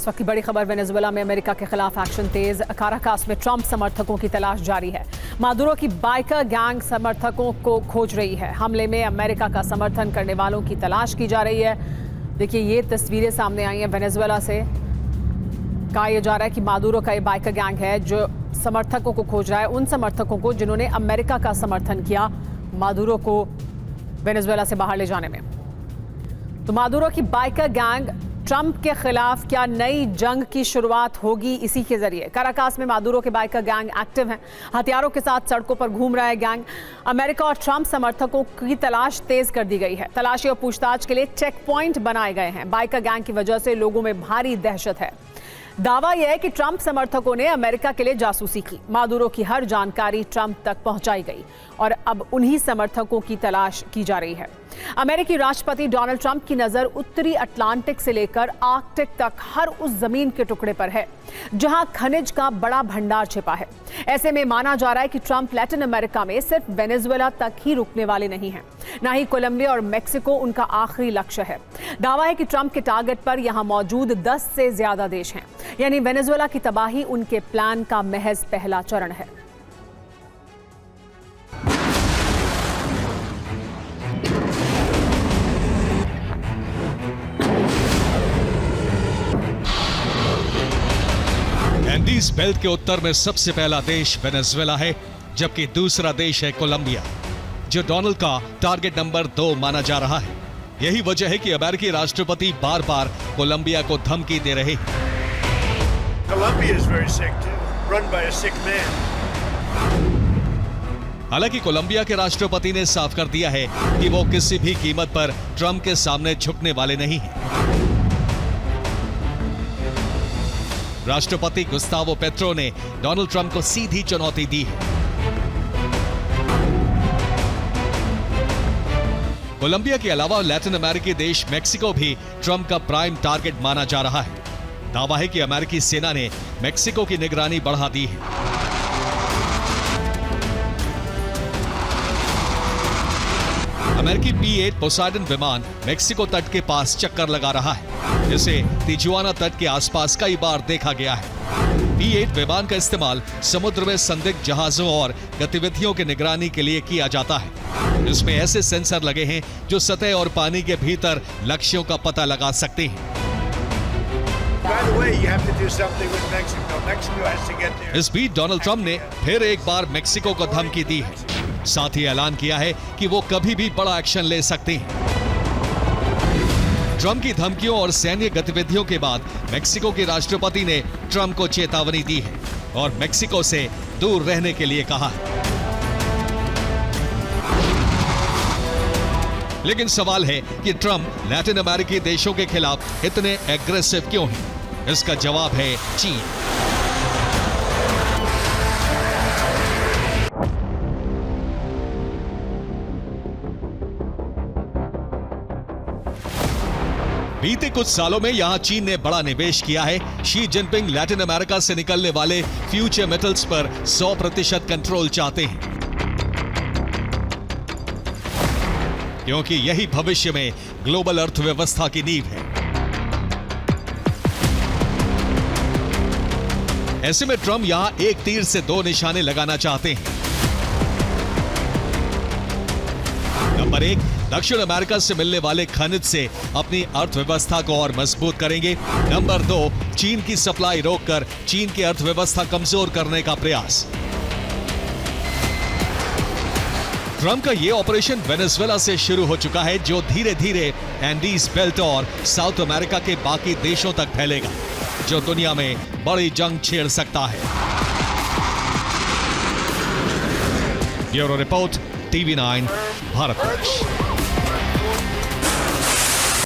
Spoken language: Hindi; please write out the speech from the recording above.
इस वक्त की बड़ी खबर, वेनेजुएला में अमेरिका के खिलाफ एक्शन तेज। काराकास में ट्रंप समर्थकों की तलाश जारी है। मादुरो की बाइकर गैंग समर्थकों को खोज रही है। हमले में अमेरिका का समर्थन करने वालों की तलाश की जा रही है। देखिए, ये तस्वीरें सामने आई हैं वेनेजुएला से। कहा यह जा रहा है कि मादुरो का ये बाइकर गैंग है जो समर्थकों को खोज रहा है, उन समर्थकों को जिन्होंने अमेरिका का समर्थन किया मादुरो को वेनेजुएला से बाहर ले जाने में। तो मादुरो की बाइकर गैंग ट्रंप के खिलाफ क्या नई जंग की शुरुआत होगी इसी के जरिए। काराकास में मादुरो के बाइकर गैंग एक्टिव हैं, हथियारों के साथ सड़कों पर घूम रहा है गैंग। अमेरिका और ट्रंप समर्थकों की तलाश तेज कर दी गई है। तलाशी और पूछताछ के लिए चेक पॉइंट बनाए गए हैं। बाइकर गैंग की वजह से लोगों में भारी दहशत है। दावा यह है कि ट्रंप समर्थकों ने अमेरिका के लिए जासूसी की। मादुरो की हर जानकारी ट्रंप तक पहुंचाई गई और अब उन्हीं समर्थकों की तलाश की जा रही है। अमेरिकी राष्ट्रपति डोनाल्ड ट्रंप की नजर उत्तरी अटलांटिक से लेकर आर्कटिक तक हर उस जमीन के टुकड़े पर है जहां खनिज का बड़ा भंडार छिपा है। ऐसे में माना जा रहा है कि ट्रंप लैटिन अमेरिका में सिर्फ वेनेजुएला तक ही रुकने वाले नहीं हैं, ना ही कोलंबिया और मेक्सिको उनका आखिरी लक्ष्य है। दावा है कि ट्रंप के टारगेट पर यहां मौजूद 10 से ज्यादा देश हैं, यानी वेनेजुएला की तबाही उनके प्लान का महज पहला चरण है। एंडीज बेल्ट के उत्तर में सबसे पहला देश वेनेजुएला है, जबकि दूसरा देश है कोलंबिया, जो डोनाल्ड का टारगेट नंबर 2 माना जा रहा है। यही वजह है कि अमेरिकी राष्ट्रपति बार बार कोलंबिया को धमकी दे रहे हैं। हालांकि कोलंबिया के राष्ट्रपति ने साफ कर दिया है कि वो किसी भी कीमत पर ट्रंप के सामने झुकने वाले नहीं हैं। राष्ट्रपति गुस्तावो पेट्रो ने डोनाल्ड ट्रंप को सीधी चुनौती दी है। कोलंबिया के अलावा लैटिन अमेरिकी देश मेक्सिको भी ट्रंप का प्राइम टारगेट माना जा रहा है। दावा है कि अमेरिकी सेना ने मेक्सिको की निगरानी बढ़ा दी है। अमेरिकी P-8 पोसाइडन विमान मेक्सिको तट के पास चक्कर लगा रहा है, जिसे तिजुआना तट के आसपास कई बार देखा गया है। P-8 विमान का इस्तेमाल समुद्र में संदिग्ध जहाजों और गतिविधियों की निगरानी के लिए किया जाता है। इसमें ऐसे सेंसर लगे हैं जो सतह और पानी के भीतर लक्ष्यों का पता लगा सकते हैं। इस बीच डोनाल्ड ट्रंप ने फिर एक बार मेक्सिको को धमकी दी है। साथ ही ऐलान किया है कि वो कभी भी बड़ा एक्शन ले सकते हैं। ट्रंप की धमकियों और सैन्य गतिविधियों के बाद मेक्सिको के राष्ट्रपति ने ट्रंप को चेतावनी दी है और मेक्सिको से दूर रहने के लिए कहा है। लेकिन सवाल है कि ट्रंप लैटिन अमेरिकी देशों के खिलाफ इतने एग्रेसिव क्यों हैं? इसका जवाब है चीन। बीते कुछ सालों में यहां चीन ने बड़ा निवेश किया है। शी जिनपिंग लैटिन अमेरिका से निकलने वाले फ्यूचर मेटल्स पर 100% कंट्रोल चाहते हैं, क्योंकि यही भविष्य में ग्लोबल अर्थव्यवस्था की नींव है। ऐसे में ट्रंप यहां एक तीर से 2 निशाने लगाना चाहते हैं। नंबर 1, दक्षिण अमेरिका से मिलने वाले खनिज से अपनी अर्थव्यवस्था को और मजबूत करेंगे। नंबर 2, चीन की सप्लाई रोककर चीन की अर्थव्यवस्था कमजोर करने का प्रयास। ट्रंप का यह ऑपरेशन वेनेजुएला से शुरू हो चुका है, जो धीरे धीरे एंडीज बेल्ट और साउथ अमेरिका के बाकी देशों तक फैलेगा, जो दुनिया में बड़ी जंग छेड़ सकता है। Bureau report, TV9 Bharatvarsh.